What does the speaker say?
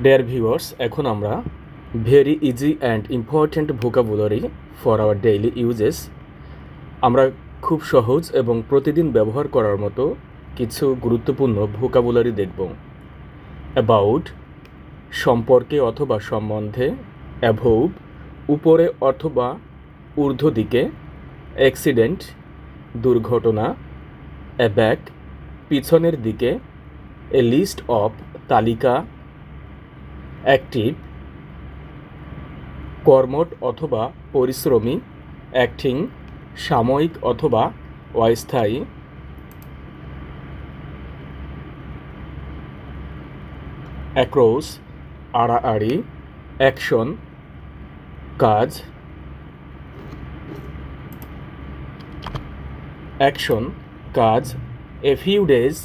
Dear viewers, এখন আমরা very easy and important vocabulary for our daily uses আমরা খুব সহজ এবং প্রতিদিন ব্যবহার করার মতো কিছু গুরুত্বপূর্ণ ভোকাবুলারি দেখব। অ্যাবাউট সম্পর্কে অথবা সম্বন্ধে, অ্যাভোভ উপরে অথবা ঊর্ধ্ব দিকে, অ্যাক্সিডেন্ট দুর্ঘটনা, অ্যাব্যাক পিছনের দিকে, এ লিস্ট অফ তালিকা, অ্যাক্টিভ কর্মঠ অথবা পরিশ্রমী, অ্যাক্টিং সাময়িক অথবা অস্থায়ী, অ্যাক্রস আড়াআড়ি, অ্যাকশন কাজ, অ্যাকশন কাজ, এ ফিউ ডেজ